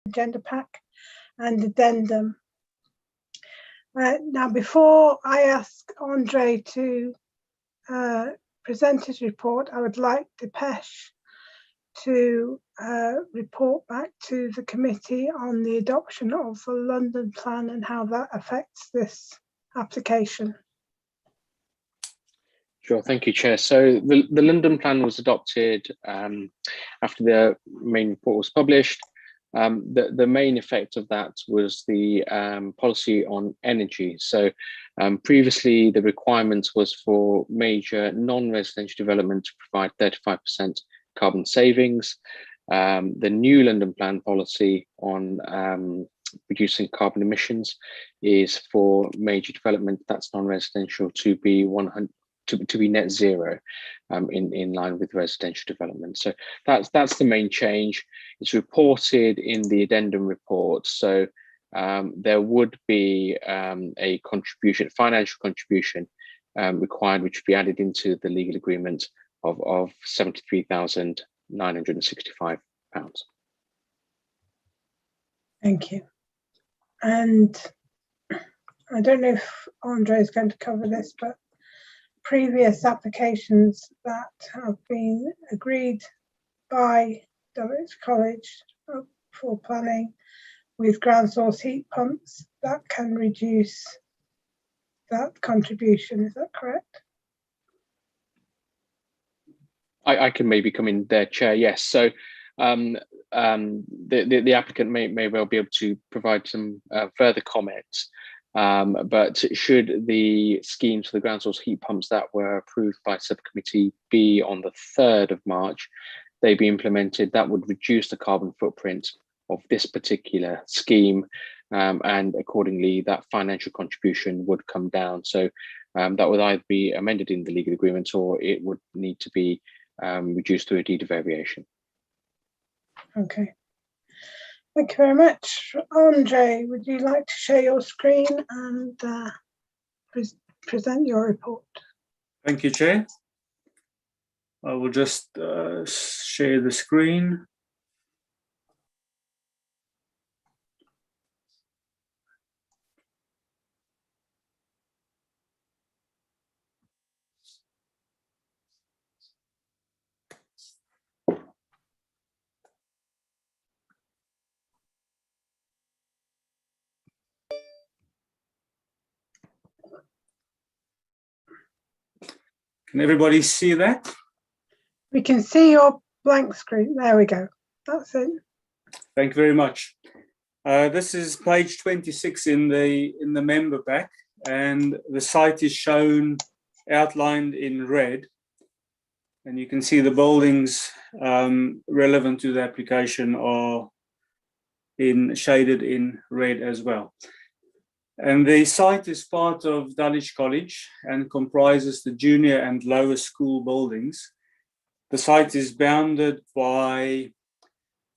agenda pack and addendum. Now, before I ask Andre to present his report, I would like Depesh to report back to the committee on the adoption of the London Plan and how that affects this application. Sure, thank you, Chair. So the London Plan was adopted after the main report was published. The main effect of that was the policy on energy. So previously the requirement was for major non-residential development to provide 35% carbon savings. The new London Plan policy on reducing carbon emissions is for major development that's non-residential to be net zero in line with residential development. So that's the main change. It's reported in the addendum report. So there would be a contribution, financial contribution required, which would be added into the legal agreement of £73,965. Thank you. And I don't know if Andre is going to cover this, but previous applications that have been agreed by Dulwich College for planning with ground source heat pumps, that can reduce that contribution, is that correct? I can maybe come in there, Chair. Yes. So the applicant may well be able to provide some further comments. But should the schemes for the ground source heat pumps that were approved by subcommittee be on the 3rd of March, they be implemented, that would reduce the carbon footprint of this particular scheme, and accordingly that financial contribution would come down. So that would either be amended in the legal agreement or it would need to be reduced through a deed of variation. Okay. Thank you very much. Andre, would you like to share your screen and present your report? Thank you, Chair. I will just share the screen. Can everybody see that? We can see your blank screen. There we go. That's it. Thank you very much. This is page 26 in the member pack, and the site is shown outlined in red. And you can see the buildings relevant to the application are shaded in red as well. And the site is part of Dulwich College and comprises the junior and lower school buildings. The site is bounded by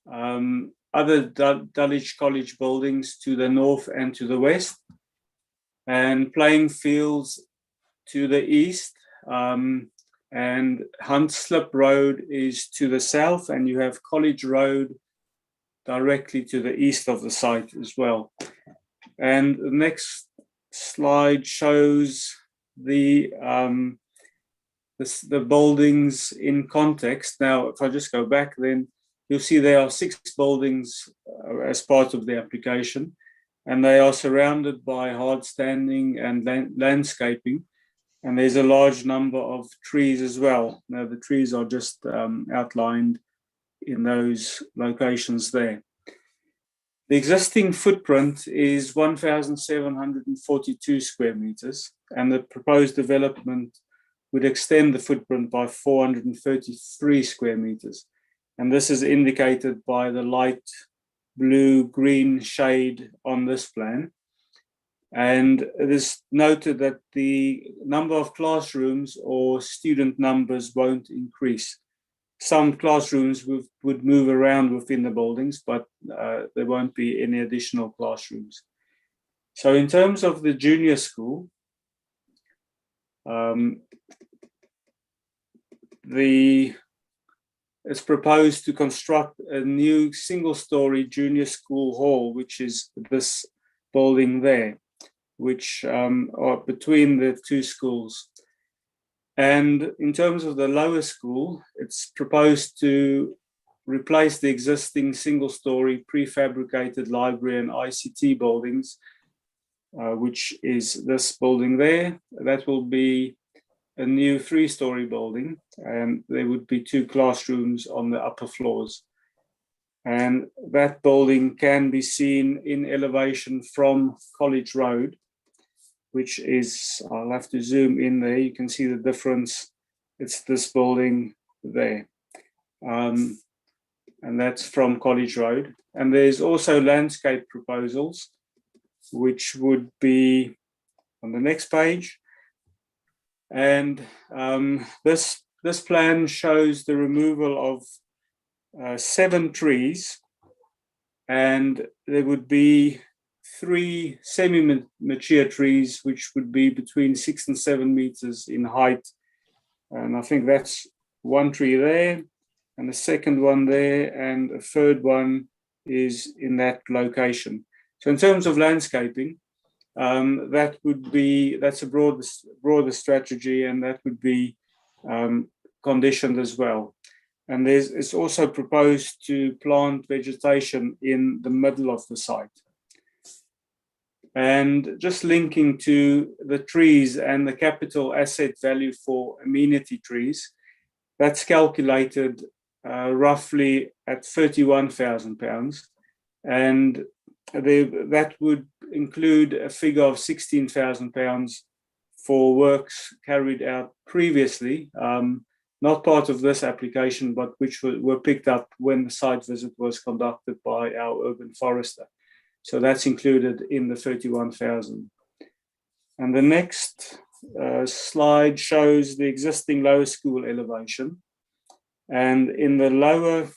other Dulwich College buildings to the north and to the west, and playing fields to the east, and Huntslip Road is to the south, and you have College Road directly to the east of the site as well. And the next slide shows the buildings in context. Now, if I just go back, then you'll see there are 6 buildings as part of the application, and they are surrounded by hard standing and landscaping, and there's a large number of trees as well. Now, the trees are just outlined in those locations there. The existing footprint is 1,742 square meters, and the proposed development would extend the footprint by 433 square meters. And this is indicated by the light blue-green shade on this plan. And it is noted that the number of classrooms or student numbers won't increase. Some classrooms would move around within the buildings, but there won't be any additional classrooms. So in terms of the junior school, the it's proposed to construct a new single-story junior school hall, which is this building there, which are between the two schools. And in terms of the lower school, it's proposed to replace the existing single-story prefabricated library and ICT buildings, which is this building there. That will be a new 3-story building, and there would be 2 classrooms on the upper floors. And that building can be seen in elevation from College Road, which is, I'll have to zoom in there, you can see the difference. It's this building there. And that's from College Road. And there's also landscape proposals, which would be on the next page. And this plan shows the removal of 7 trees, and there would be 3 semi-mature trees, which would be between 6 and 7 meters in height. And I think that's 1 tree there, and a second one there, and a third one is in that location. So in terms of landscaping, that's a broader strategy, and that would be conditioned as well. And it's also proposed to plant vegetation in the middle of the site. And just linking to the trees and the capital asset value for amenity trees, that's calculated roughly at £31,000, and that would include a figure of £16,000 for works carried out previously, not part of this application, but which were picked up when the site visit was conducted by our urban forester. So that's included in the 31,000. And the next slide shows the existing lower school elevation. And in the lower,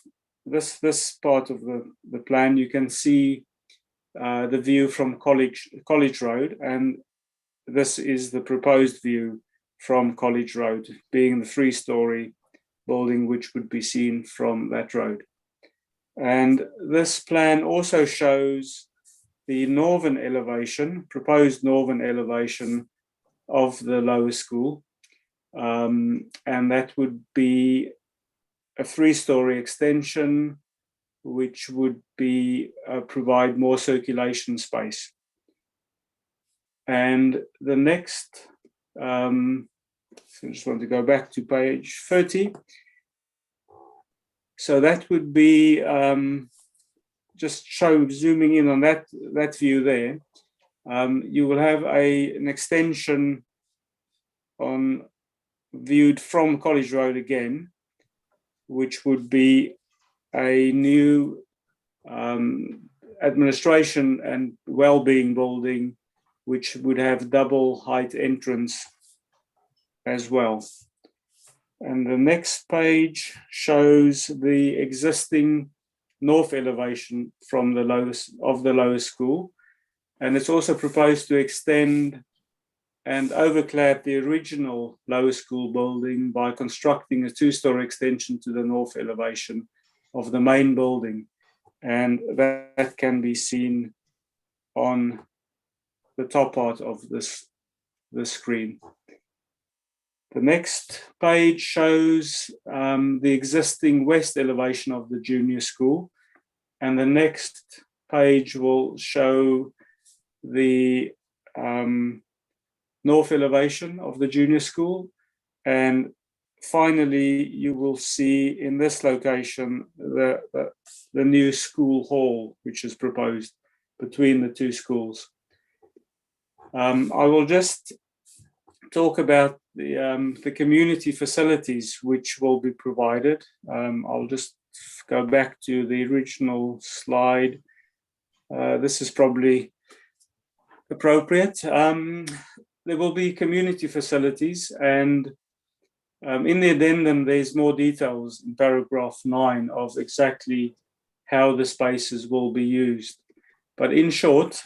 this part of the plan, you can see the view from College Road, and this is the proposed view from College Road, being the 3-story building which would be seen from that road. And this plan also shows the northern elevation, proposed northern elevation of the lower school, and that would be a 3-story extension, which would be provide more circulation space. And the next, so I just want to go back to page 30. So that would be just zooming in on that view there. You will have an extension viewed from College Road again, which would be a new administration and well-being building, which would have double height entrance as well. And the next page shows the existing north elevation from the lower school, and it's also proposed to extend and overclad the original lower school building by constructing a 2-story extension to the north elevation of the main building, and that can be seen on the top part of the screen. The next page shows the existing west elevation of the junior school, and the next page will show the north elevation of the junior school, and finally you will see in this location the new school hall, which is proposed between the two schools. I will just talk about the community facilities which will be provided. I'll just go back to the original slide. This is probably appropriate. There will be community facilities, and in the addendum there's more details in paragraph 9 of exactly how the spaces will be used. But in short,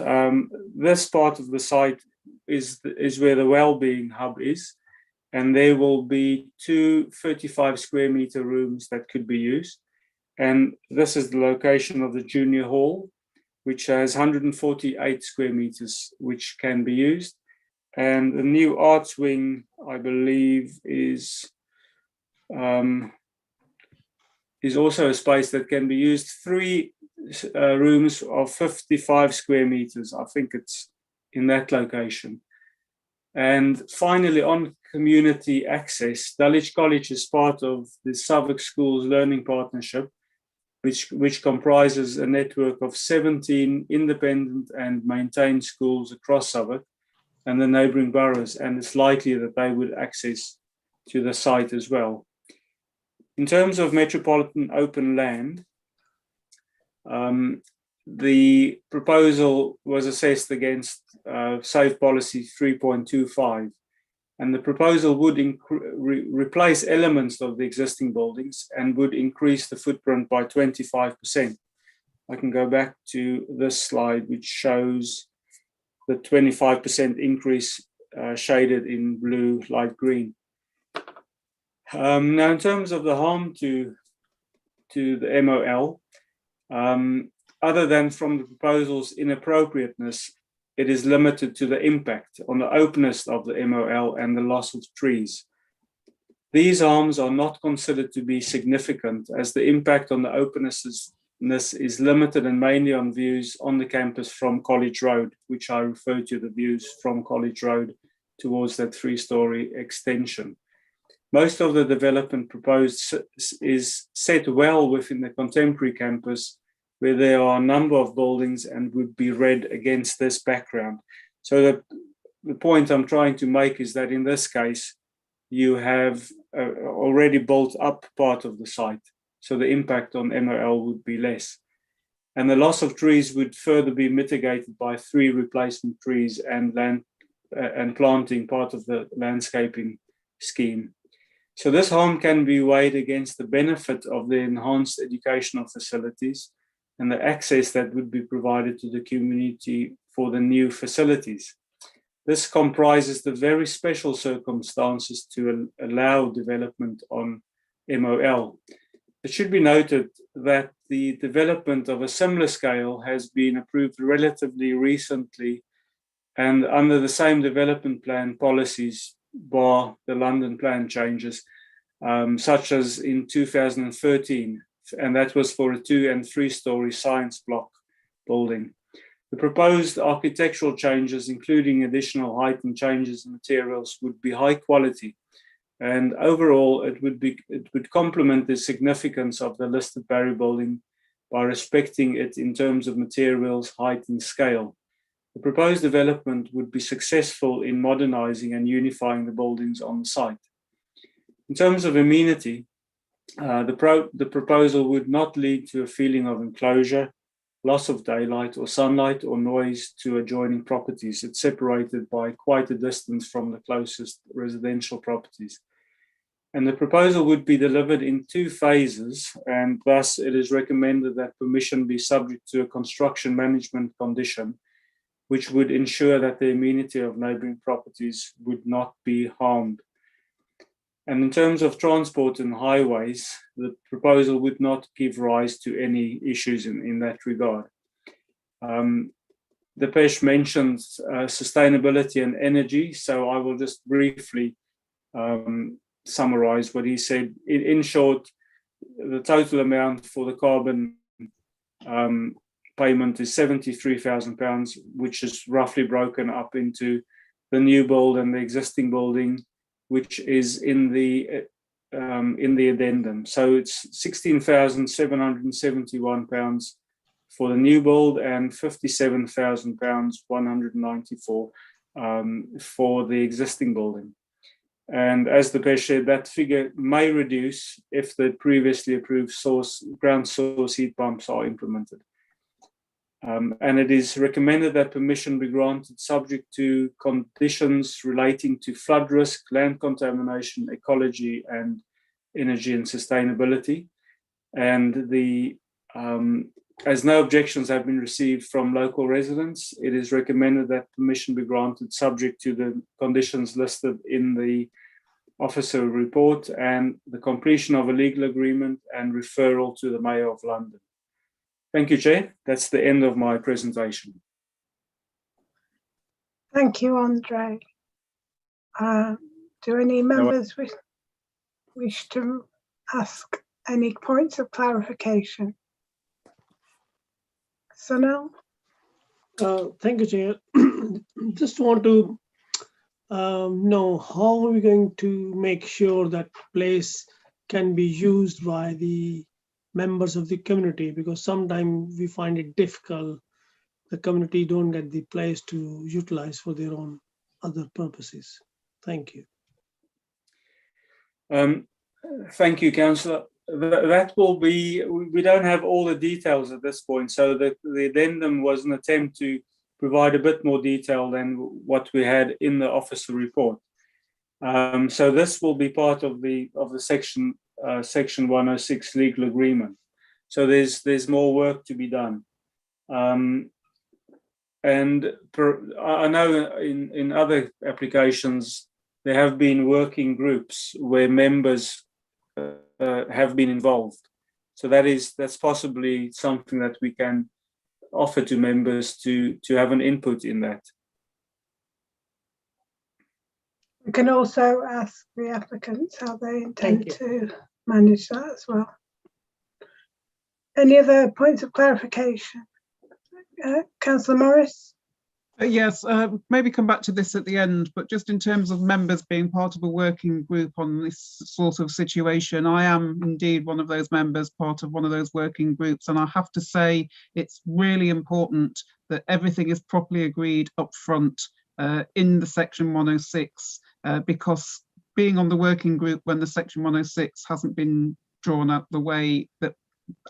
this part of the site is where the well-being hub is, and there will be 2 35 square meter rooms that could be used. And this is the location of the junior hall, which has 148 square meters, which can be used. And the new arts wing, I believe, is also a space that can be used. 3 rooms of 55 square meters. I think it's in that location. And finally, on community access, Dulwich College is part of the Southwark Schools Learning Partnership, which comprises a network of 17 independent and maintained schools across Southwark and the neighbouring boroughs, and it's likely that they would access to the site as well. In terms of metropolitan open land, the proposal was assessed against Safe Policy 3.25, and the proposal would replace elements of the existing buildings and would increase the footprint by 25%. I can go back to this slide, which shows the 25% increase shaded in blue, light green. Now, in terms of the harm to the MOL, other than from the proposal's inappropriateness, it is limited to the impact on the openness of the MOL and the loss of trees. These harms are not considered to be significant, as the impact on the openness is limited and mainly on views on the campus from College Road, which I refer to the views from College Road towards that 3-story extension. Most of the development proposed is set well within the contemporary campus, where there are a number of buildings and would be read against this background. So the point I'm trying to make is that in this case, you have already built up part of the site, so the impact on MOL would be less. And the loss of trees would further be mitigated by 3 replacement trees and planting part of the landscaping scheme. So this harm can be weighed against the benefit of the enhanced educational facilities and the access that would be provided to the community for the new facilities. This comprises the very special circumstances to allow development on MOL. It should be noted that the development of a similar scale has been approved relatively recently and under the same development plan policies, bar the London plan changes, such as in 2013, and that was for a 2- and 3-story science block building. The proposed architectural changes, including additional height and changes in materials, would be high quality, and overall it would complement the significance of the listed Barry building by respecting it in terms of materials, height and scale. The proposed development would be successful in modernizing and unifying the buildings on the site. In terms of amenity, the proposal would not lead to a feeling of enclosure, loss of daylight or sunlight or noise to adjoining properties. It's separated by quite a distance from the closest residential properties. And the proposal would be delivered in 2 phases, and thus it is recommended that permission be subject to a construction management condition, which would ensure that the amenity of neighbouring properties would not be harmed. And in terms of transport and highways, the proposal would not give rise to any issues in that regard. Depeche mentions sustainability and energy, so I will just briefly summarize what he said. In short, the total amount for the carbon payment is £73,000, which is roughly broken up into the new build and the existing building, which is in the addendum. So it's £16,771 for the new build and £57,194 for the existing building. And as Depeche said, that figure may reduce if the previously approved ground source heat pumps are implemented. And it is recommended that permission be granted subject to conditions relating to flood risk, land contamination, ecology, and energy and sustainability. And as no objections have been received from local residents, it is recommended that permission be granted subject to the conditions listed in the officer report and the completion of a legal agreement and referral to the Mayor of London. Thank you, Chair. That's the end of my presentation. Thank you, Andre. Do any members wish to ask any points of clarification? Sunil? Thank you, Chair. Just want to know how are we going to make sure that place can be used by the members of the community, because sometimes we find it difficult. The community don't get the place to utilize for their own other purposes. Thank you. Thank you, Councillor. That will be, we don't have all the details at this point, so the addendum was an attempt to provide a bit more detail than what we had in the officer report. So this will be part of the section 106 legal agreement. So there's more work to be done. And I know in other applications there have been working groups where members have been involved. So that's possibly something that we can offer to members to have an input in that. We can also ask the applicants how they intend to manage that as well. Any other points of clarification? Councillor Morris? Yes, maybe come back to this at the end, but just in terms of members being part of a working group on this sort of situation, I am indeed one of those members, part of one of those working groups, and I have to say it's really important that everything is properly agreed up front in the section 106, because being on the working group when the section 106 hasn't been drawn up the way that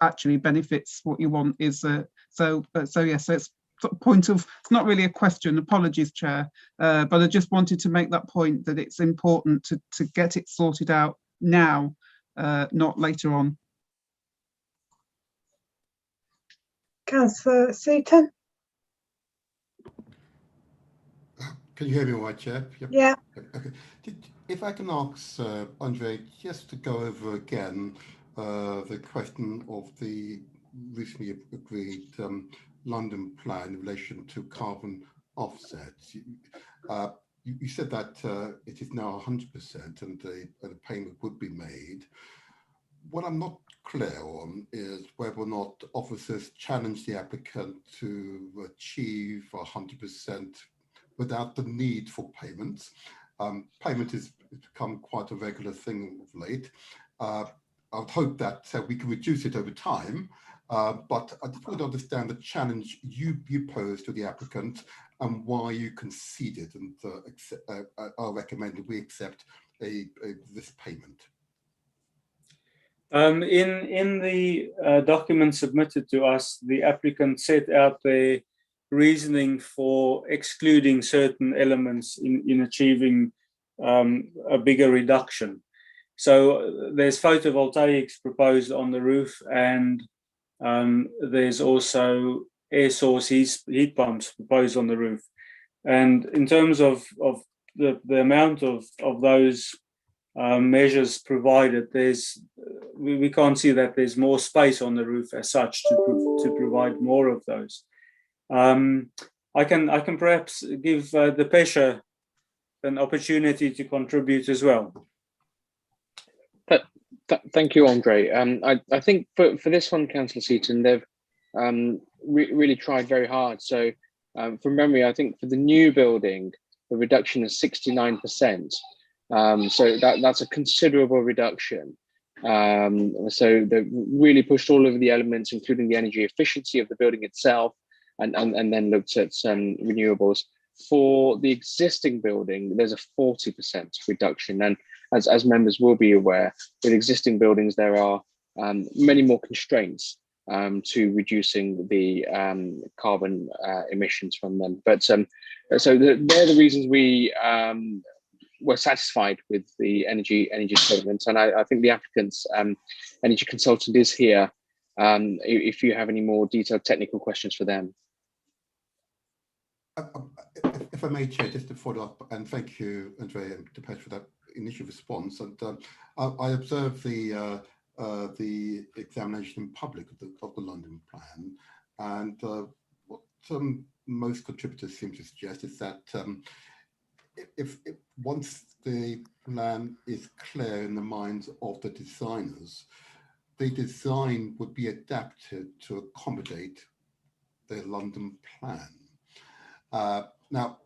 actually benefits what you want is so yes, so it's point of, it's not really a question, apologies, Chair, but I just wanted to make that point that it's important to get it sorted out now, not later on. Councillor Seaton? Can you hear me all right, Chair? Yep. Yeah. Okay. If I can ask Andre just to go over again the question of the recently agreed London plan in relation to carbon offsets. You said that it is now 100% and the payment would be made. What I'm not clear on is whether or not officers challenge the applicant to achieve 100% without the need for payments. Payment has become quite a regular thing of late. I would hope that we can reduce it over time. But I just want to understand the challenge you posed to the applicant and why you conceded and are recommending we accept this payment. In the document submitted to us, the applicant set out their reasoning for excluding certain elements in achieving a bigger reduction. So there's photovoltaics proposed on the roof, and there's also air source heat pumps proposed on the roof. And in terms of the amount of those measures provided, we can't see that there's more space on the roof as such to provide more of those. I can perhaps give the Pesha an opportunity to contribute as well. Thank you, Andre. I think for this one, Councillor Seaton, they've really tried very hard. So from memory, I think for the new building, the reduction is 69%. So that's a considerable reduction. So they've really pushed all of the elements, including the energy efficiency of the building itself, and then looked at renewables. For the existing building, there's a 40% reduction. And as members will be aware, with existing buildings, there are many more constraints to reducing the carbon emissions from them. But so they're the reasons we were satisfied with the energy statements. And I think the applicant's energy consultant is here if you have any more detailed technical questions for them. If I may, Chair, just to follow up, and thank you, Andre and Depeche, for that initial response, and I observed the examination in public of the London plan, and what most contributors seem to suggest is that if once the plan is clear in the minds of the designers, the design would be adapted to accommodate the London plan. Now,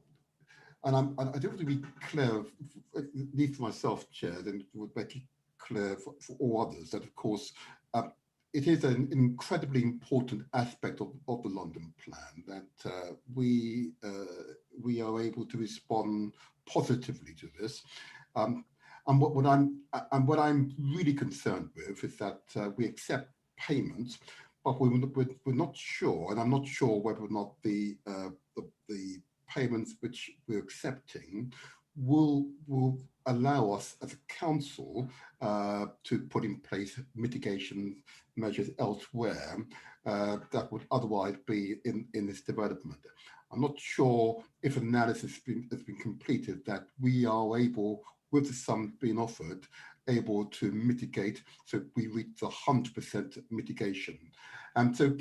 and I do want to be clear, at least for myself, Chair, and it would make it clear for all others that, of course, it is an incredibly important aspect of the London plan that we are able to respond positively to this. And what I'm really concerned with is that we accept payments, but we're not sure, and I'm not sure whether or not the payments which we're accepting will allow us as a council to put in place mitigation measures elsewhere that would otherwise be in this development. I'm not sure if analysis has been completed that we are able, with the sum being offered, able to mitigate, so we reach the 100% mitigation. And so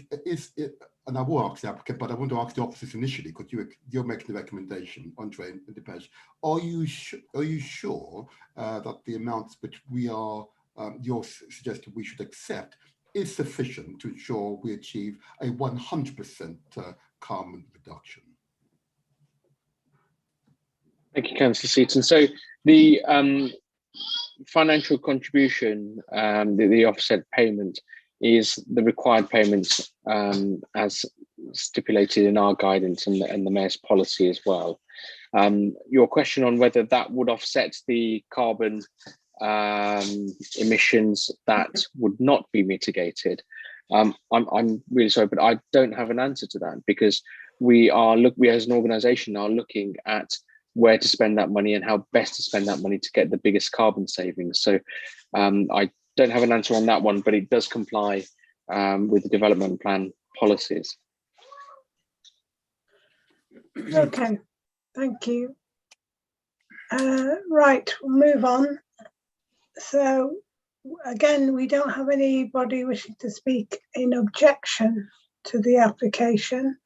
and I will ask the applicant, but I want to ask the officers initially, because you're making the recommendation, Andre and Dipesh. Are you sure that the amounts which we are, you're suggesting we should accept is sufficient to ensure we achieve a 100% carbon reduction? Thank you, Councillor Seaton. So the financial contribution, the offset payment, is the required payments as stipulated in our guidance and the Mayor's policy as well. Your question on whether that would offset the carbon emissions that would not be mitigated, I'm really sorry, but I don't have an answer to that, because we as an organisation are looking at where to spend that money and how best to spend that money to get the biggest carbon savings. So I don't have an answer on that one, but it does comply with the development plan policies. Okay, thank you. Right, we'll move on. So again, we don't have anybody wishing to speak in objection to the application.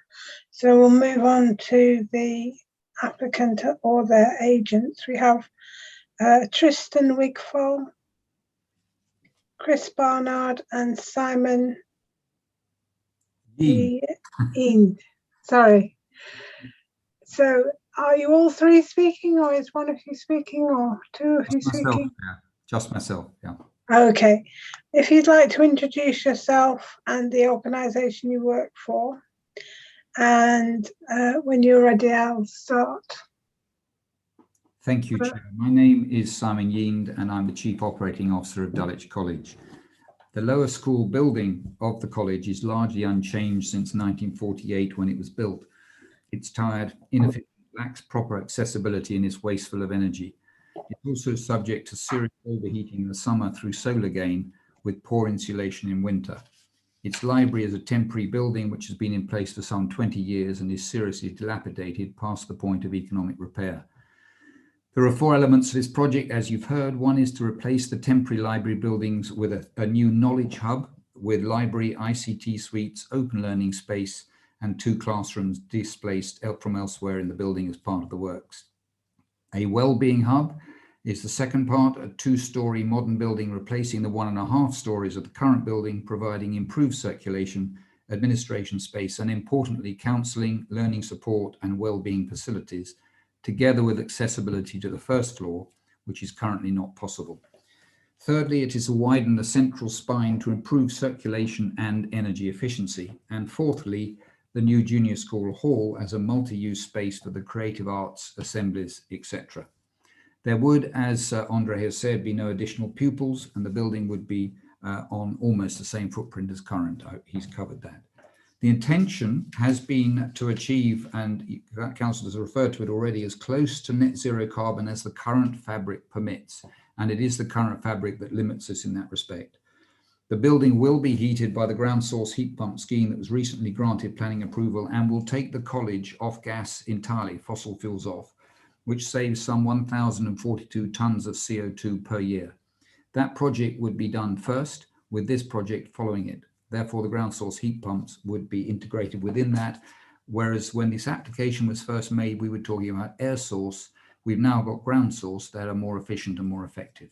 So we'll move on to the applicant or their agents. We have Tristan Wigfall, Chris Barnard, and Simon Eend. Sorry. So are you all three speaking, or is one of you speaking, or two of you speaking? Yeah. Just myself, yeah. Okay. If you'd like to introduce yourself and the organisation you work for, and when you're ready, I'll start. Thank you, Chair. My name is Simon Eend, and I'm the Chief Operating Officer of Dulwich College. The lower school building of the college is largely unchanged since 1948 when it was built. It's tired, inefficient, lacks proper accessibility, and is wasteful of energy. It's also subject to serious overheating in the summer through solar gain, with poor insulation in winter. Its library is a temporary building which has been in place for some 20 years and is seriously dilapidated past the point of economic repair. There are 4 elements to this project, as you've heard. One is to replace the temporary library buildings with a new knowledge hub with library, ICT suites, open learning space, and 2 classrooms displaced from elsewhere in the building as part of the works. A well-being hub is the second part, a 2-storey modern building replacing the 1.5 stories of the current building, providing improved circulation, administration space, and importantly, counselling, learning support, and well-being facilities, together with accessibility to the first floor, which is currently not possible. Thirdly, it is to widen the central spine to improve circulation and energy efficiency. And fourthly, the new junior school hall as a multi-use space for the creative arts, assemblies, etc. There would, as Andre has said, be no additional pupils, and the building would be on almost the same footprint as current. He's covered that. The intention has been to achieve, and Council has referred to it already, as close to net zero carbon as the current fabric permits. And it is the current fabric that limits us in that respect. The building will be heated by the ground source heat pump scheme that was recently granted planning approval and will take the college off gas entirely, fossil fuels off, which saves some 1,042 tonnes of CO2 per year. That project would be done first, with this project following it. Therefore, the ground source heat pumps would be integrated within that, whereas when this application was first made, we were talking about air source. We've now got ground source that are more efficient and more effective.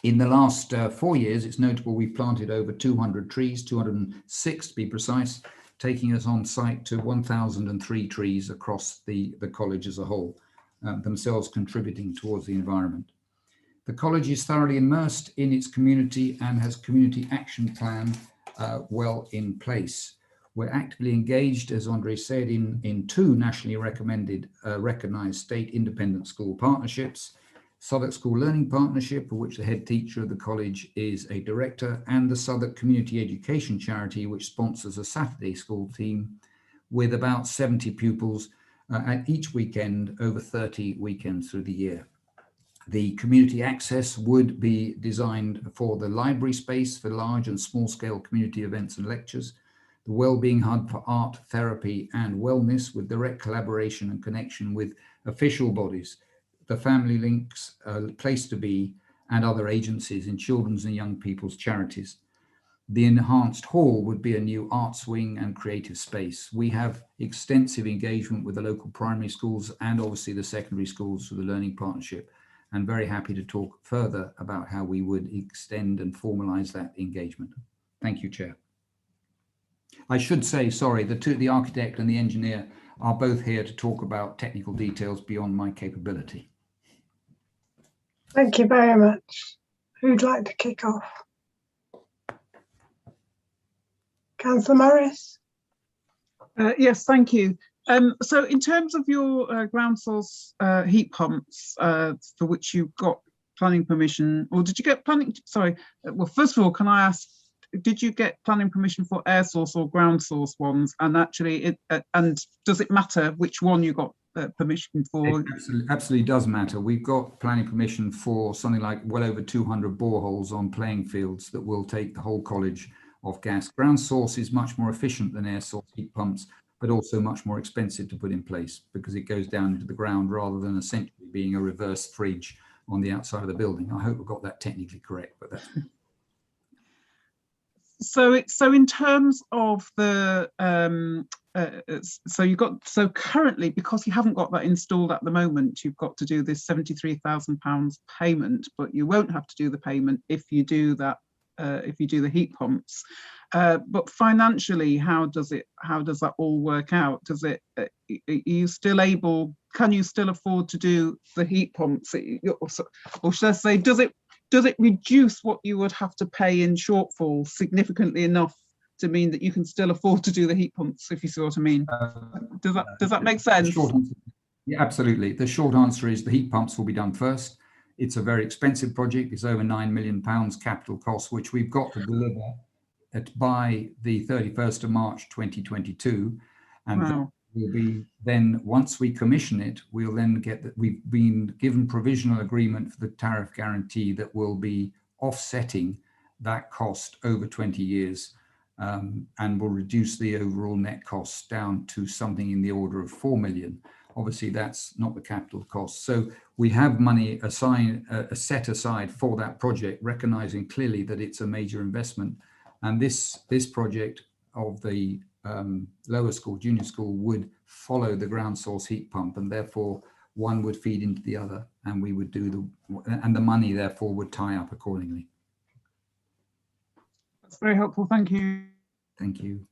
In the last 4 years, it's notable we've planted over 200 trees, 206 to be precise, taking us on site to 1,003 trees across the college as a whole, themselves contributing towards the environment. The college is thoroughly immersed in its community and has community action plan well in place. We're actively engaged, as Andre said, in 2 nationally recognised state independent school partnerships, Southwark School Learning Partnership, of which the head teacher of the college is a director, and the Southwark Community Education Charity, which sponsors a Saturday school team with about 70 pupils at each weekend over 30 weekends through the year. The community access would be designed for the library space for large and small scale community events and lectures, the wellbeing hub for art, therapy and wellness with direct collaboration and connection with official bodies, the Family Links, Place to Be and other agencies in children's and young people's charities. The enhanced hall would be a new arts wing and creative space. We have extensive engagement with the local primary schools and obviously the secondary schools through the Learning Partnership, and very happy to talk further about how we would extend and formalise that engagement. Thank you, Chair. I should say, sorry, the architect and the engineer are both here to talk about technical details beyond my capability. Thank you very much. Who'd like to kick off? Councillor Morris? Yes, thank you. So in terms of your ground source heat pumps, for which you got planning permission, or did you get planning, sorry, well, first of all, can I ask, did you get planning permission for air source or ground source ones? And actually, and does it matter which one you got permission for? It absolutely does matter. We've got planning permission for something like well over 200 boreholes on playing fields that will take the whole college off gas. Ground source is much more efficient than air source heat pumps, but also much more expensive to put in place because it goes down into the ground rather than essentially being a reverse fridge on the outside of the building. I hope I got that technically correct, but that's... So in terms of the so currently, because you haven't got that installed at the moment, you've got to do this £73,000 payment, but you won't have to do the payment if you do that, if you do the heat pumps. But financially, how does that all work out? Does it, are you still able, can you still afford to do the heat pumps? Or should I say, does it reduce what you would have to pay in shortfall significantly enough to mean that you can still afford to do the heat pumps, if you see what I mean? Does that make sense? Yeah, absolutely. The short answer is the heat pumps will be done first. It's a very expensive project. It's over £9 million capital cost, which we've got to deliver by the 31st of March 2022. And wow. will be then, once we commission it, we'll then get that we've been given provisional agreement for the tariff guarantee that will be offsetting that cost over 20 years and will reduce the overall net costs down to something in the order of 4 million. Obviously, that's not the capital cost. So we have money set aside for that project, recognizing clearly that it's a major investment. And this project of the lower school, junior school, would follow the ground source heat pump, and therefore one would feed into the other, and we would do and the money therefore would tie up accordingly. That's very helpful. Thank you. Thank you.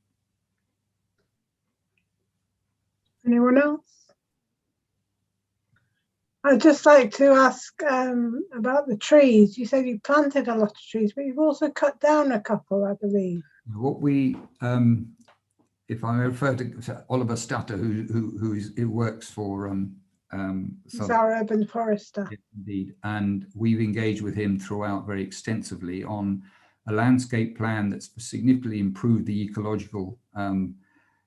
Anyone else? I'd just like to ask about the trees. You said you planted a lot of trees, but you've also cut down a couple, I believe. What we, if I refer to Oliver Stutter, who works for He's our urban forester. yes, indeed, and we've engaged with him throughout very extensively on a landscape plan that's significantly improved the ecological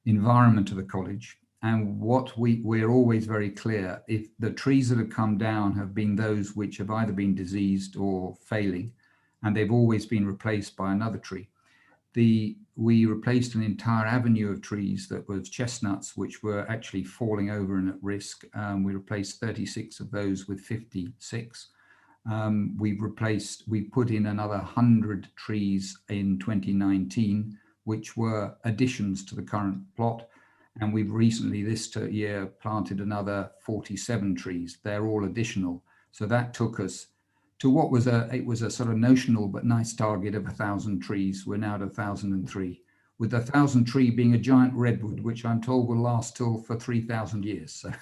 environment of the college. And what we're always very clear, if the trees that have come down have been those which have either been diseased or failing, and they've always been replaced by another tree. We replaced an entire avenue of trees that was chestnuts, which were actually falling over and at risk. We replaced 36 of those with 56. We put in another 100 trees in 2019, which were additions to the current plot. And we've recently this year planted another 47 trees. They're all additional. So that took us to what was it was a sort of notional but nice target of 1,000 trees. We're now at 1,003, with 1,000 tree being a giant redwood, which I'm told will last for 3,000 years. So.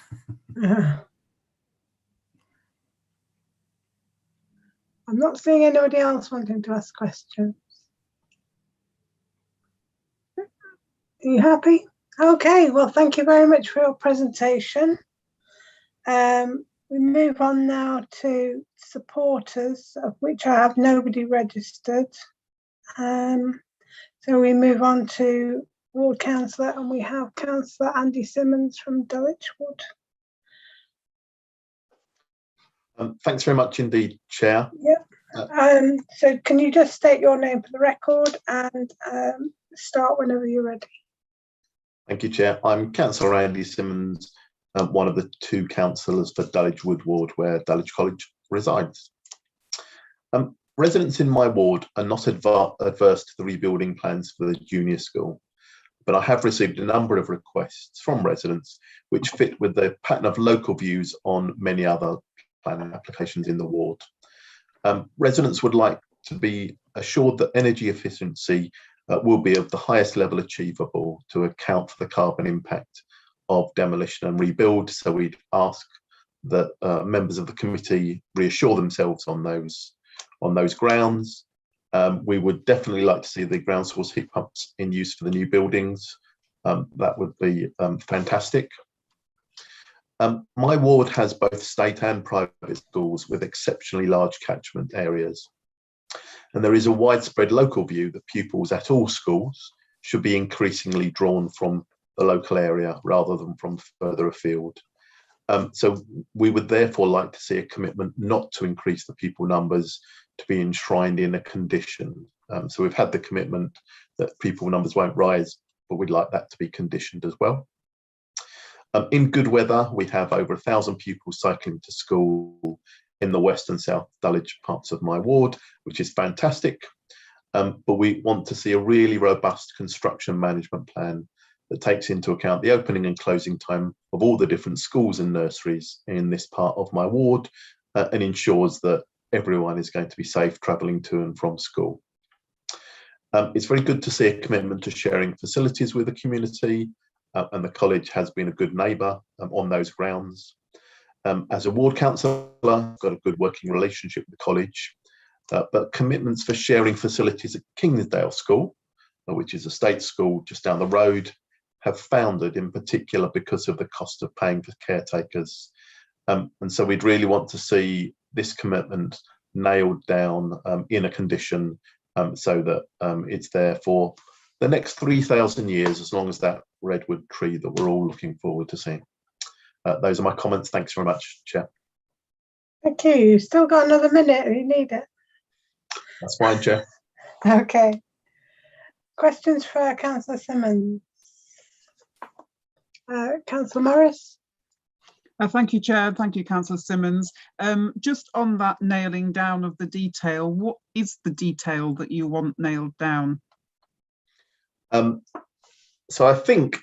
I'm not seeing anybody else wanting to ask questions. Are you happy? Okay, well, thank you very much for your presentation. We move on now to supporters, of which I have nobody registered. So we move on to Ward Councillor, and we have Councillor Andy Simmons from Delichwood. Thanks very much indeed, Chair. Yeah. So can you just state your name for the record and start whenever you're ready? Thank you, Chair. I'm Councillor Andy Simmons, one of the 2 councillors for Delichwood Ward, where Dulwich College resides. Residents in my ward are not adverse to the rebuilding plans for the junior school, but I have received a number of requests from residents which fit with the pattern of local views on many other planning applications in the ward. Residents would like to be assured that energy efficiency will be of the highest level achievable to account for the carbon impact of demolition and rebuild. So we'd ask that members of the committee reassure themselves on those grounds. We would definitely like to see the ground source heat pumps in use for the new buildings. That would be fantastic. My ward has both state and private schools with exceptionally large catchment areas. And there is a widespread local view that pupils at all schools should be increasingly drawn from the local area rather than from further afield. So we would therefore like to see a commitment not to increase the pupil numbers to be enshrined in a condition. So we've had the commitment that pupil numbers won't rise, but we'd like that to be conditioned as well. In good weather, we have over 1,000 pupils cycling to school in the west and south Dulwich parts of my ward, which is fantastic. But we want to see a really robust construction management plan that takes into account the opening and closing time of all the different schools and nurseries in this part of my ward, and ensures that everyone is going to be safe travelling to and from school. It's very good to see a commitment to sharing facilities with the community, and the college has been a good neighbour on those grounds. As a ward councillor, I've got a good working relationship with the college, but commitments for sharing facilities at Kingsdale School, which is a state school just down the road, have foundered in particular because of the cost of paying for caretakers. And so we'd really want to see this commitment nailed down in a condition so that it's there for the next 3,000 years, as long as that redwood tree that we're all looking forward to seeing. Those are my comments. Thanks very much, Chair. Thank you. You've still got another minute if you need it. That's fine, Chair. Okay. Questions for Councillor Simmons? Councillor Morris? Thank you, Chair. Thank you, Councillor Simmons. Just on that nailing down of the detail, what is the detail that you want nailed down? So I think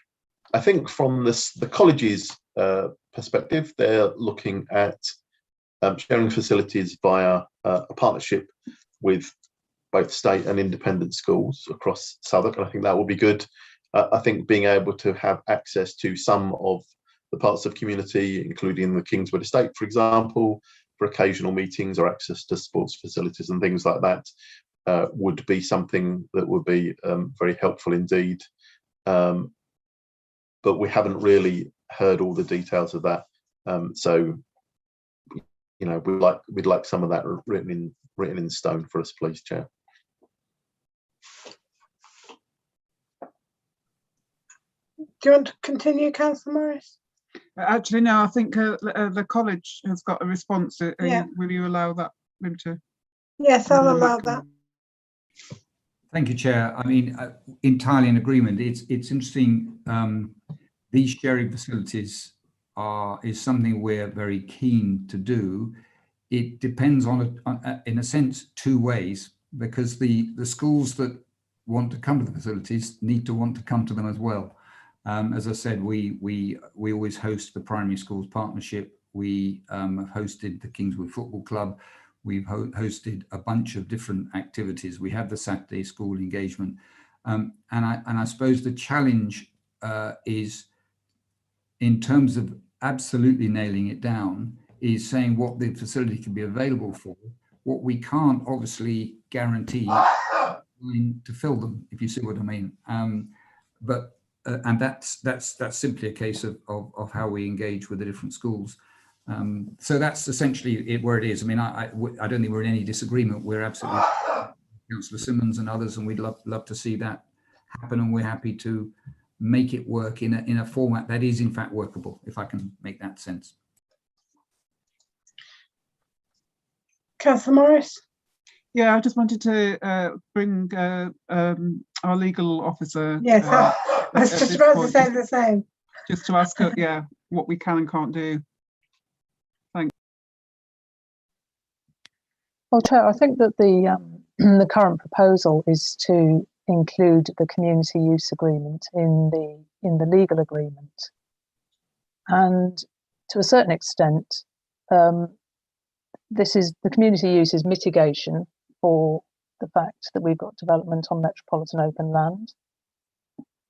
from the college's perspective, they're looking at sharing facilities via a partnership with both state and independent schools across Southwark, and I think that will be good. I think being able to have access to some of the parts of community, including the Kingswood estate, for example, for occasional meetings or access to sports facilities and things like that, would be something that would be very helpful indeed. But we haven't really heard all the details of that, so you know, we'd like some of that written in stone for us, please, Chair. Do you want to continue, Councillor Morris? Actually, no, I think the college has got a response. Yeah. Will you allow that? Him to? Yes, I'll allow that. Thank you, Chair. I mean, entirely in agreement. It's interesting. These sharing facilities is something we're very keen to do. It depends on in a sense, two ways, because the schools that want to come to the facilities need to want to come to them as well. As I said, we always host the primary schools partnership. We have hosted the Kingswood Football Club. We've hosted a bunch of different activities. We have the Saturday school engagement. And I suppose the challenge is, in terms of absolutely nailing it down, is saying what the facility can be available for. What we can't obviously guarantee to fill them, if you see what I mean. And that's simply a case of how we engage with the different schools. So that's essentially where it is. I mean, I don't think we're in any disagreement. We're absolutely Councillor Simmons and others, and we'd love to see that happen, and we're happy to make it work in a format that is in fact workable, if I can make that sense. Councillor Morris. Yeah, I just wanted to bring our legal officer. Yes, I was just about to say the same. Just to ask her, yeah, what we can and can't do. Thanks. Well, Chair, I think that the current proposal is to include the community use agreement in the legal agreement, and to a certain extent, this is the community use is mitigation for the fact that we've got development on metropolitan open land.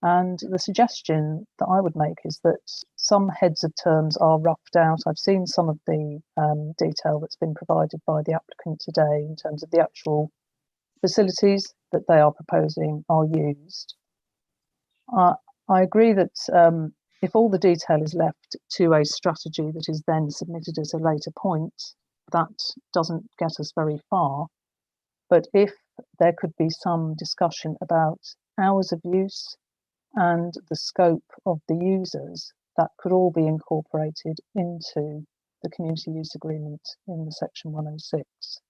And the suggestion that I would make is that some heads of terms are roughed out. I've seen some of the detail that's been provided by the applicant today in terms of the actual facilities that they are proposing are used. I agree that if all the detail is left to a strategy that is then submitted at a later point, that doesn't get us very far. But if there could be some discussion about hours of use and the scope of the users, that could all be incorporated into the community use agreement in the section 106.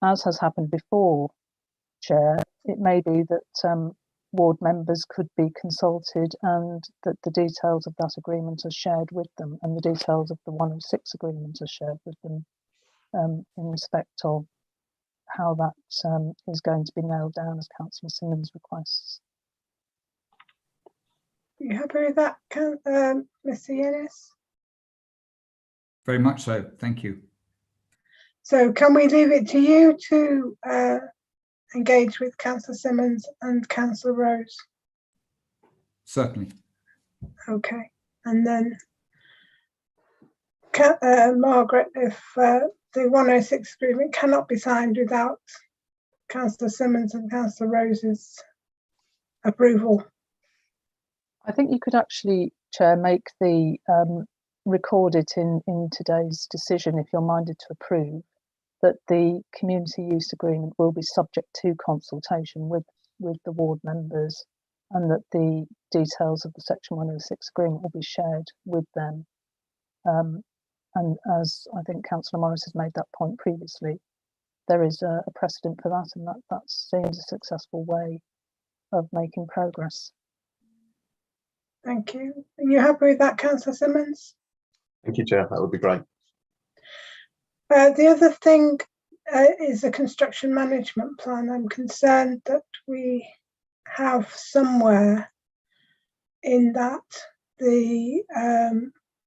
As has happened before, Chair, it may be that ward members could be consulted and that the details of that agreement are shared with them, and the details of the 106 agreement are shared with them in respect of how that is going to be nailed down as Councillor Simmons requests. Are you happy with that, Mr. Yenis? Very much so, thank you. So can we leave it to you to engage with Councillor Simmons and Councillor Rose? Certainly. Okay, and then Margaret, if the 106 agreement cannot be signed without Councillor Simmons and Councillor Rose's approval. I think you could actually, Chair, make the record it in today's decision, if you're minded to approve, that the community use agreement will be subject to consultation with the ward members, and that the details of the section 106 agreement will be shared with them. And as I think Councillor Morris has made that point previously, there is a precedent for that, and that seems a successful way of making progress. Thank you. Are you happy with that, Councillor Simmons? Thank you, Chair. That would be great. The other thing is a construction management plan. I'm concerned that we have somewhere in that the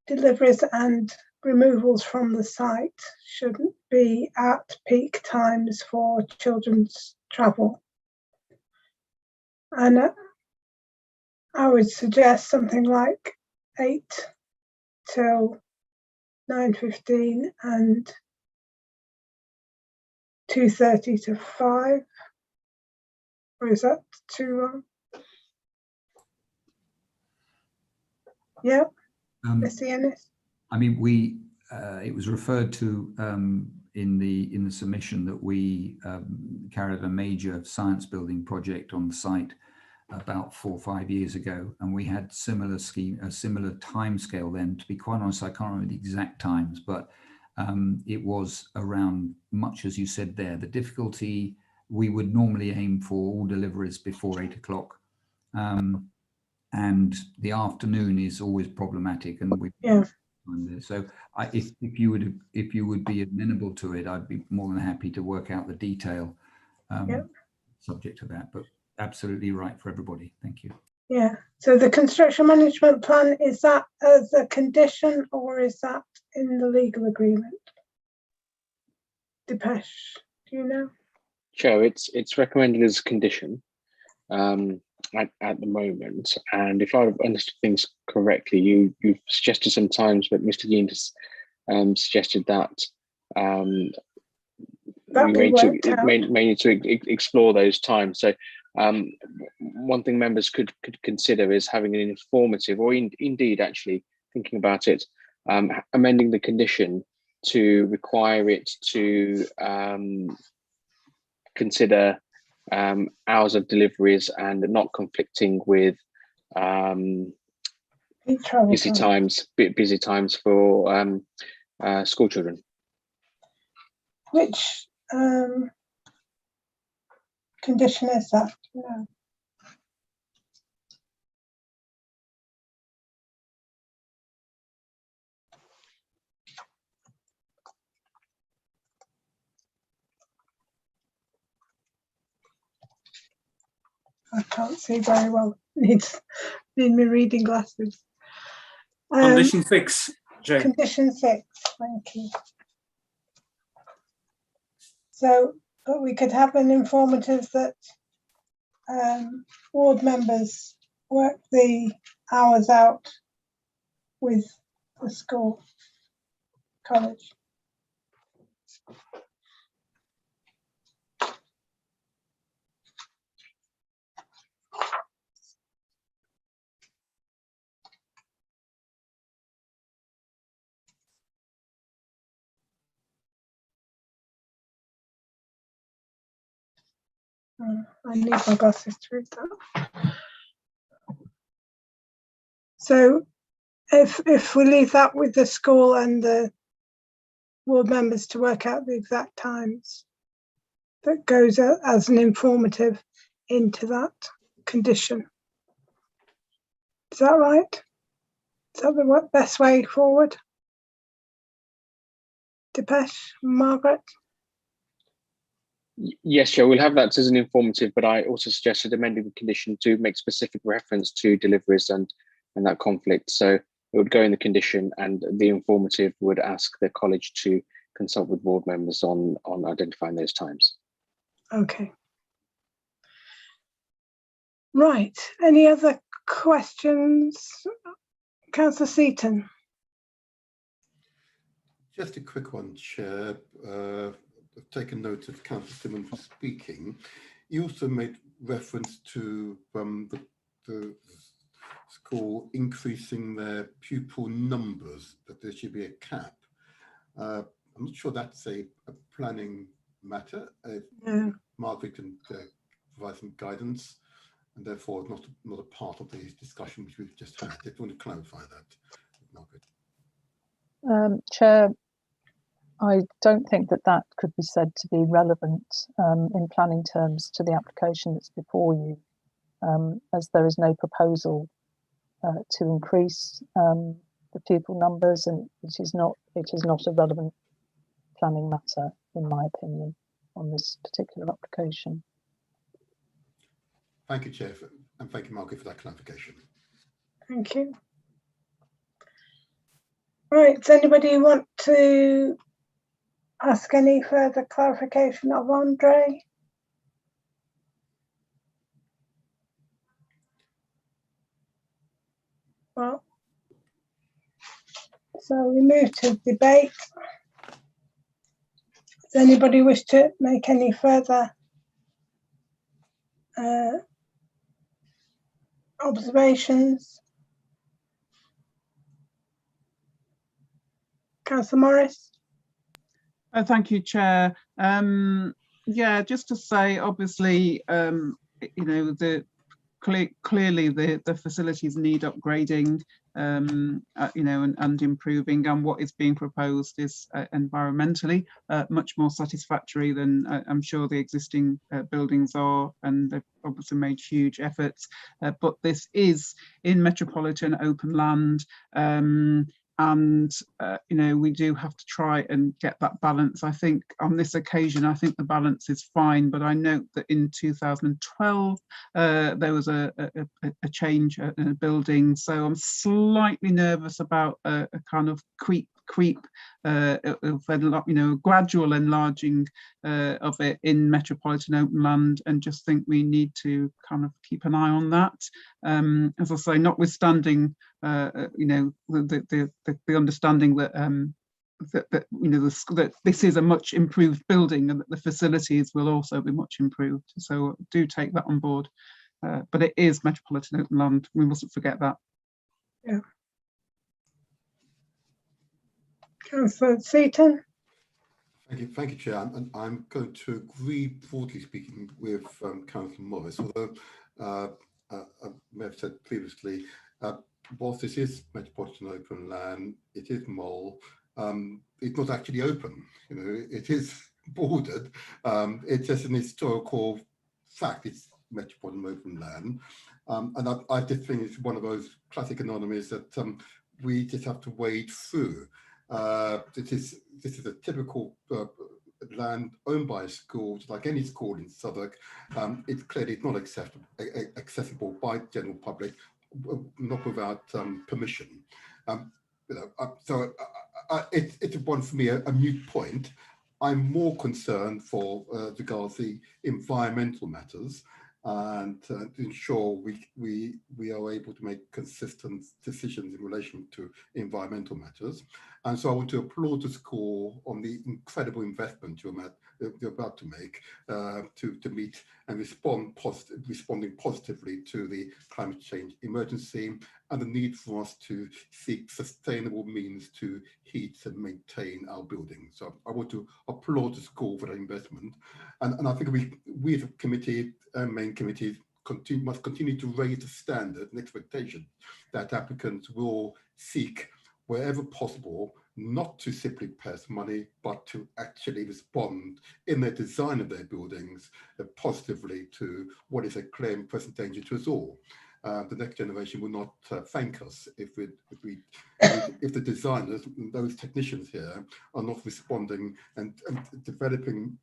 deliveries and removals from the site shouldn't be at peak times for children's travel. And I would suggest something like 8 till 9:15 and 2:30 to 5. Or is that too long? Yeah, Mr. Ennis. I mean, it was referred to in the submission that we carried a major science building project on the site about 4 or 5 years ago, and we had a similar time scale then. To be quite honest, I can't remember the exact times, but it was around much as you said there. The difficulty we would normally aim for all deliveries before 8 o'clock. And the afternoon is always problematic, and we so if you would be amenable to it, I'd be more than happy to work out the detail subject to that, but absolutely right for everybody. Thank you. Yeah, so the construction management plan, is that as a condition or is that in the legal agreement? Depeche, do you know? Chair, it's recommended as a condition at the moment, and if I've understood things correctly, you've suggested some times, but Mr. Yean has suggested that we may need to explore those times. So one thing members could consider is having an informative, or indeed actually thinking about it, amending the condition to require it to consider hours of deliveries and not conflicting with busy times for school children. Which condition is that? No. I can't see very well. Need me reading glasses. Condition 6, Jane. Condition 6, thank you. So, but we could have an informative that ward members work the hours out with the school, college. I need my glasses to read that. So if we leave that with the school and the ward members to work out the exact times, that goes as an informative into that condition. Is that right? Is that the best way forward? Depeche, Margaret? Yes, Joe, we'll have that as an informative, but I also suggested amending the condition to make specific reference to deliveries and that conflict. So it would go in the condition, and the informative would ask the college to consult with board members on identifying those times. Okay. Right. Any other questions? Councillor Seaton. Just a quick one, Chair. I've taken note of Councillor Simmons speaking. You also made reference to the school increasing their pupil numbers, that there should be a cap. I'm not sure that's a planning matter. Margaret can provide some guidance, and therefore not a part of the discussion which we've just had. If you want to clarify that, Margaret. Chair, I don't think that could be said to be relevant in planning terms to the application that's before you, as there is no proposal to increase the pupil numbers, and it is not a relevant planning matter, in my opinion, on this particular application. Thank you, Chair, and thank you, Margaret, for that clarification. Thank you. Right, does anybody want to ask any further clarification of Andre? Well, so we move to debate. Does anybody wish to make any further observations? Councillor Morris. Thank you, Chair. Yeah, just to say, obviously, you know, clearly the facilities need upgrading, you know, and improving, and what is being proposed is environmentally much more satisfactory than I'm sure the existing buildings are, and they've obviously made huge efforts, but this is in metropolitan open land, and you know, we do have to try and get that balance. I think on this occasion, I think the balance is fine, but I note that in 2012 there was a change in a building, so I'm slightly nervous about a kind of creep of, you know, gradual enlarging of it in metropolitan open land, and just think we need to kind of keep an eye on that. As I say, notwithstanding you know, the understanding that that you know, that this is a much improved building and that the facilities will also be much improved. So do take that on board. But it is metropolitan open land. We mustn't forget that. Yeah. Councillor Seaton. Thank you, Chair. And I'm going to agree, broadly speaking, with Councillor Morris, although I may have said previously, whilst this is metropolitan open land, it is mole, it's not actually open. You know, it is bordered. It's just an historical fact. It's metropolitan open land, and I just think it's one of those classic anomalies that we just have to wade through. This is a typical land owned by a school, just like any school in Southwark. It's clearly not accessible by general public, not without permission. You know, so it's one for me a moot point. I'm more concerned for regards the environmental matters, and to ensure we are able to make consistent decisions in relation to environmental matters. And so I want to applaud the school on the incredible investment you're about to make to meet and responding positively to the climate change emergency and the need for us to seek sustainable means to heat and maintain our buildings. So I want to applaud the school for that investment. And I think we as a committee and main committees must continue to raise the standard and expectation that applicants will seek, wherever possible, not to simply pass money, but to actually respond in their design of their buildings positively to what is a clear and present danger to us all. The next generation will not thank us if the designers, those technicians here, are not responding and developing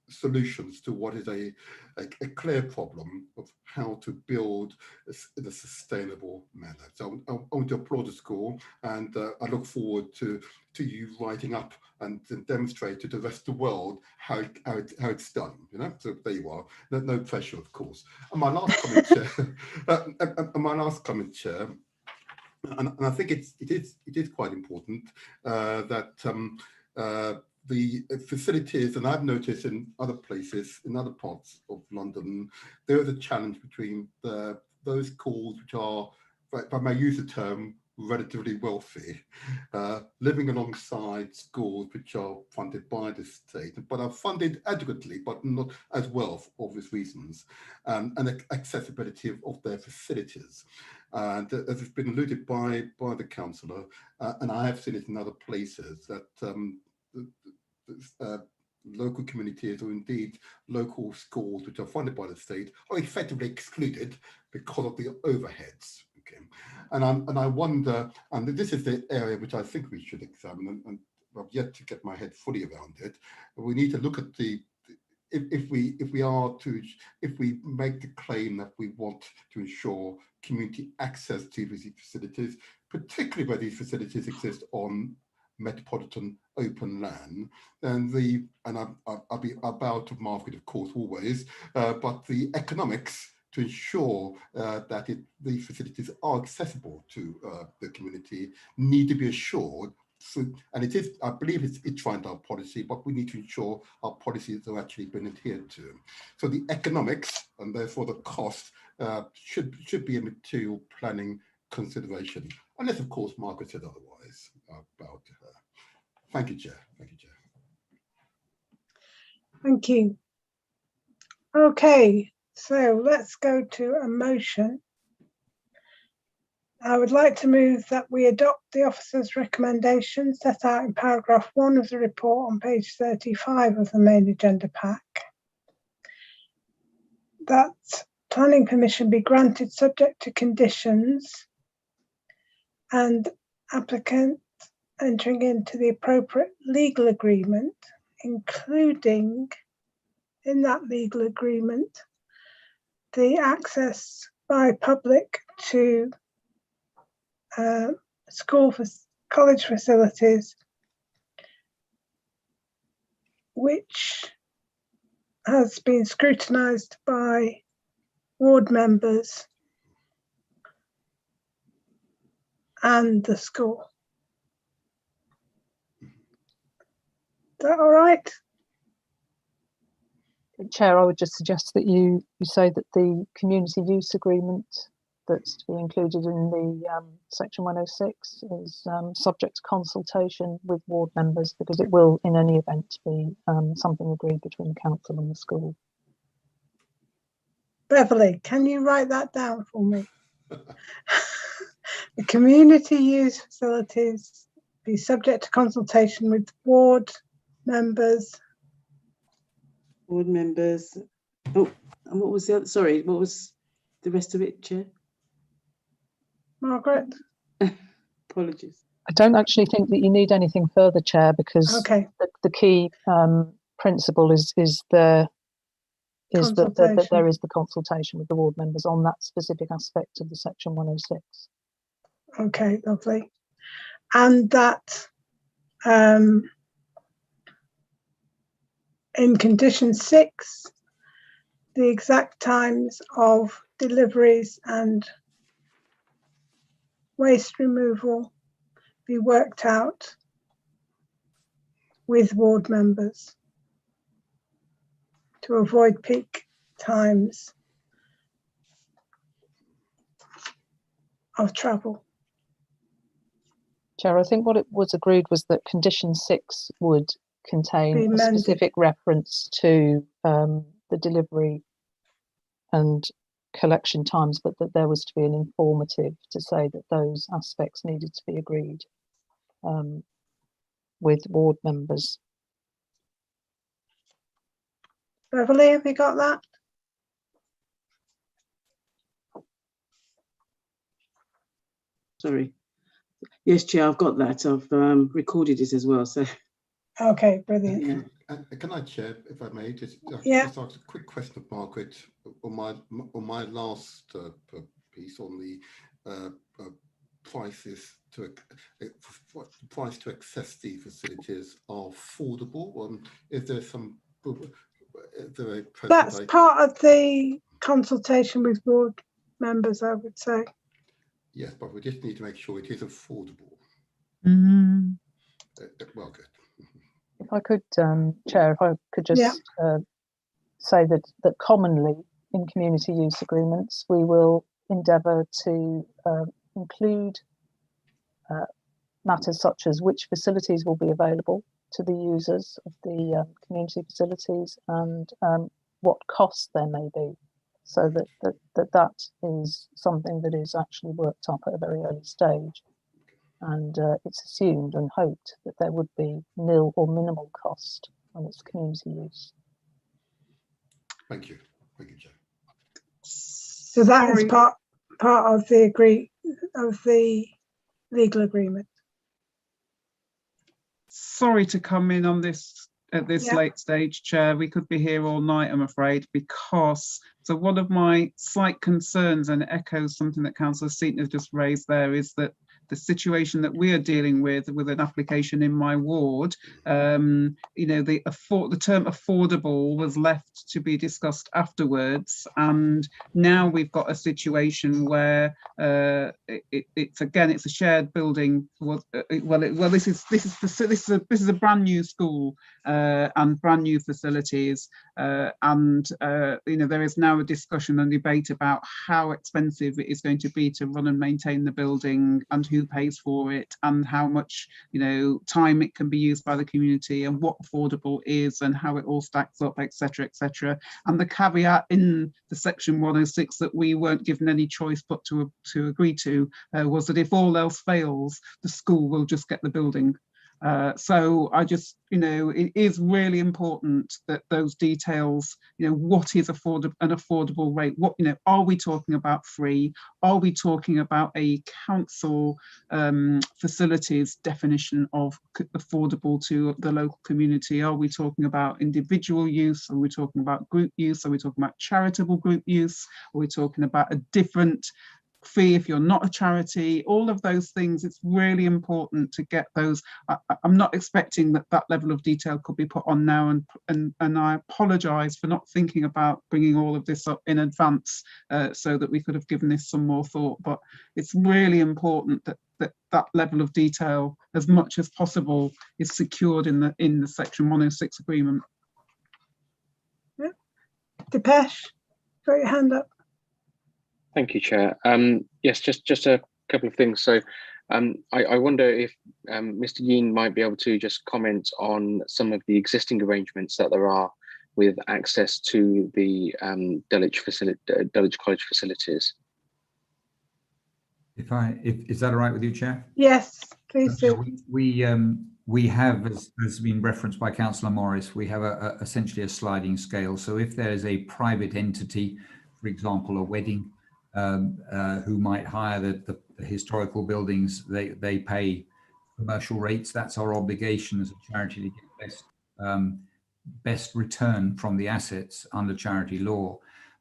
solutions to what is a clear problem of how to build in a sustainable manner. So I want to applaud the school, and I look forward to you writing up and demonstrate to the rest of the world how it's done. You know, so there you are. No pressure, of course. And my last comment, Chair. And I think it is quite important that the facilities, and I've noticed in other places, in other parts of London, there is a challenge between those schools which are, if I may use the term, relatively wealthy, living alongside schools which are funded by the state, but are funded adequately, but not as well for obvious reasons, and accessibility of their facilities. And as has been alluded by the councillor, and I have seen it in other places, that local communities, or indeed local schools which are funded by the state, are effectively excluded because of the overheads. Okay, and I wonder, and this is the area which I think we should examine, and I've yet to get my head fully around it. We need to look at if we make the claim that we want to ensure community access to these facilities, particularly where these facilities exist on metropolitan open land, and I'll be about to market, of course, always, but the economics to ensure that the facilities are accessible to the community need to be assured. So, and it is, I believe it's trying our policy, but we need to ensure our policies are actually being adhered to. So the economics, and therefore the cost, should be a material planning consideration, unless, of course, Margaret said otherwise about her. Thank you, Chair. Thank you, Chair. Thank you. Okay, So let's go to a motion. I would like to move that we adopt the officer's recommendation set out in paragraph 1 of the report on page 35 of the main agenda pack. That planning permission be granted subject to conditions and applicant entering into the appropriate legal agreement, including in that legal agreement the access by public to college facilities, which has been scrutinised by ward members and the school. Is that all right? Chair, I would just suggest that you say that the community use agreement that's to be included in the section 106 is subject to consultation with ward members, because it will in any event be something agreed between the council and the school. Beverly, can you write that down for me? The community use facilities be subject to consultation with ward members. Board members. Oh, and what was the other? Sorry, what was the rest of it, Chair? Margaret? Apologies. I don't actually think that you need anything further, Chair, because Okay. the key principle is that there is the consultation with the ward members on that specific aspect of the section 106. Okay, lovely. And that in condition 6, the exact times of deliveries and waste removal be worked out with ward members to avoid peak times of travel. Chair, I think what it was agreed was that condition 6 would contain a specific reference to the delivery and collection times, but that there was to be an informative to say that those aspects needed to be agreed with ward members. Beverly, have you got that? Sorry. Yes, Chair, I've got that. I've recorded it as well. So. Okay, brilliant. Yeah. Can I, Chair, if I may, just Yeah. ask a quick question of Margaret on my last piece on the prices to price to access the facilities are affordable. Is there some? That's part of the consultation with board members, I would say. Yes, but we just need to make sure it is affordable. Mm. Well, good. If I could, Chair, if I could just say that commonly in community use agreements, we will endeavour to include matters such as which facilities will be available to the users of the community facilities and what costs there may be, so that is something that is actually worked up at a very early stage. And it's assumed and hoped that there would be nil or minimal cost when it's community use. Thank you, Chair. So that is part of the legal agreement. Sorry to come in on this at this late stage, Chair. We could be here all night, I'm afraid, because so one of my slight concerns, and it echoes something that Councillor Seaton has just raised there, is that the situation that we are dealing with an application in my ward, you know, the term affordable was left to be discussed afterwards, and now we've got a situation where it's a shared building. This is a brand new school and brand new facilities, and you know, there is now a discussion and debate about how expensive it is going to be to run and maintain the building and who who pays for it, and how much, you know, time it can be used by the community, and what affordable is, and how it all stacks up, etc., etc. And the caveat in the section 106 that we weren't given any choice but to agree to was that if all else fails, the school will just get the building. So I just, you know, it is really important that those details, you know, what is an affordable rate? What, you know, are we talking about free? Are we talking about a council facilities definition of affordable to the local community? Are we talking about individual use? Are we talking about group use? Are we talking about charitable group use? Are we talking about a different fee if you're not a charity? All of those things, it's really important to get those. I'm not expecting that level of detail could be put on now, and I apologize for not thinking about bringing all of this up in advance so that we could have given this some more thought. But it's really important that level of detail, as much as possible, is secured in the section 106 agreement. Yeah. Depeche, got your hand up. Thank you, Chair. Yes, just a couple of things. So I wonder if Mr. Yeen might be able to just comment on some of the existing arrangements that there are with access to the Dulwich College facilities. Is that all right with you, Chair? Yes, please do. We have, as has been referenced by Councillor Morris, we have essentially a sliding scale. So if there is a private entity, for example, a wedding, who might hire the historical buildings, they pay commercial rates. That's our obligation as a charity to get best return from the assets under charity law.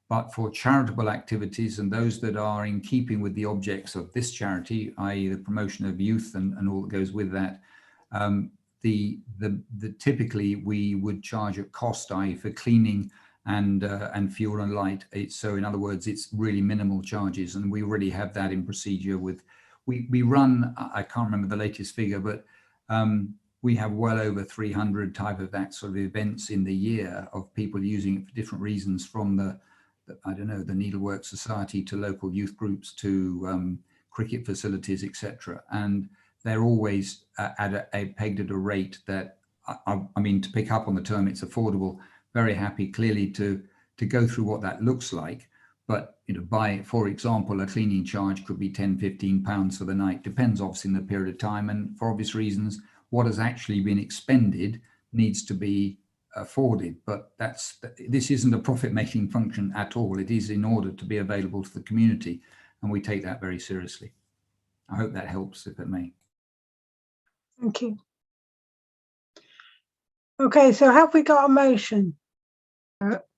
But for charitable activities and those that are in keeping with the objects of this charity, i.e. the promotion of youth and all that goes with that, typically we would charge a cost, i.e. for cleaning and fuel and light. So in other words, it's really minimal charges, and we already have that in procedure. With we run, I can't remember the latest figure, but we have well over 300 type of that sort of events in the year of people using it for different reasons, from the I don't know, the Needlework Society to local youth groups to cricket facilities, etc. And they're always pegged at a rate that I mean, to pick up on the term, it's affordable. Very happy clearly to go through what that looks like, but you know, for example, a cleaning charge could be £10–15 for the night, depends obviously in the period of time, and for obvious reasons what has actually been expended needs to be afforded. But this isn't a profit-making function at all. It is in order to be available to the community, and we take that very seriously. I hope that helps, if it may. Thank you. Okay, so have we got a motion?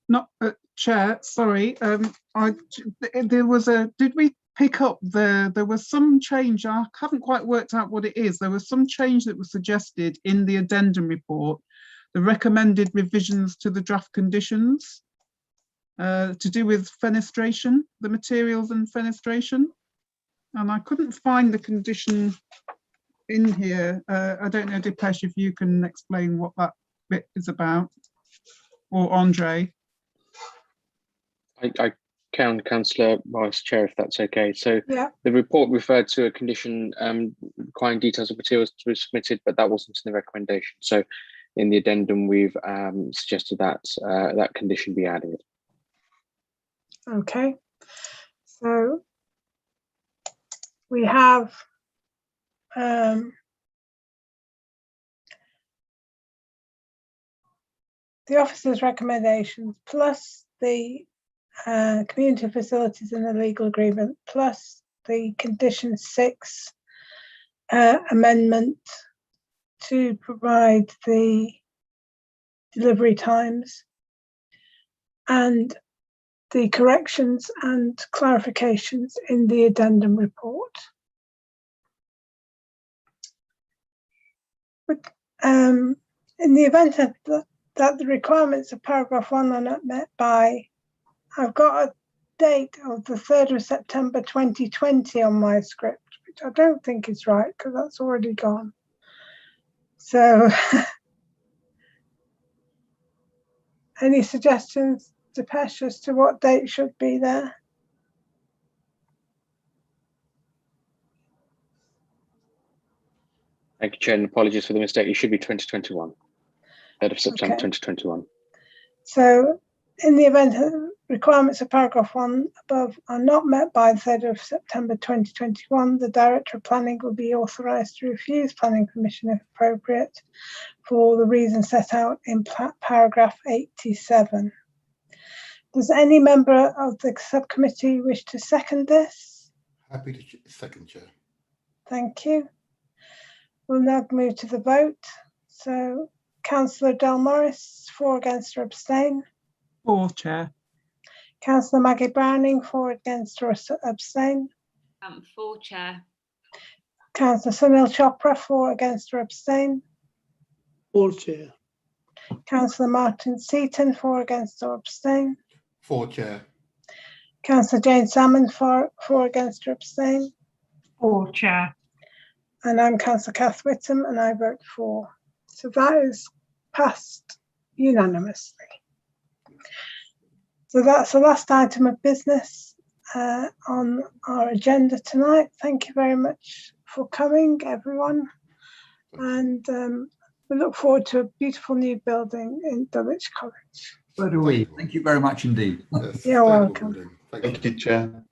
Not Chair, sorry. There was did we pick up there was some change? I haven't quite worked out what it is. There was some change that was suggested in the addendum report, the recommended revisions to the draft conditions to do with fenestration, the materials and fenestration. And I couldn't find the condition in here. I don't know, Depeche, if you can explain what that bit is about, or Andre. I can, Councillor Vice Chair, if that's okay. So yeah, the report referred to a condition requiring details of materials to be submitted, but that wasn't in the recommendation. So in the addendum, we've suggested that that condition be added. okay. So we have the officer's recommendations plus the community facilities in the legal agreement plus the condition 6 amendment to provide the delivery times and the corrections and clarifications in the addendum report. But in the event that the requirements of paragraph 1 are not met by, I've got a date of the 3rd of September 2020 on my script, which I don't think is right because that's already gone. So any suggestions, Depeche, as to what date should be there? Thank you, Chair, and apologies for the mistake. It should be 2021, 3rd of September Okay. 2021. So in the event requirements of paragraph 1 above are not met by the 3rd of September 2021, the Director of Planning will be authorised to refuse planning permission if appropriate for the reasons set out in paragraph 87. Does any member of the subcommittee wish to second this? Happy to second, Chair. Thank you. We'll now move to the vote. So Councillor Del Morris, for, against or abstain. For, Chair. Councillor Maggie Browning, for, against or abstain. For, Chair. Councillor Sunil Chopra, for, against or abstain. For, Chair. Councillor Martin Seaton, for, against or abstain. For, Chair. Councillor Jane Salmon, for, against or abstain. For, Chair. And I'm Councillor Kath Whittam, and I vote for. So that is passed unanimously. So that's the last item of business on our agenda tonight. Thank you very much for coming, everyone. And we look forward to a beautiful new building in Dulwich College. So do we. Thank you very much indeed. Yes, You're stable welcome. building. Thank you, Chair.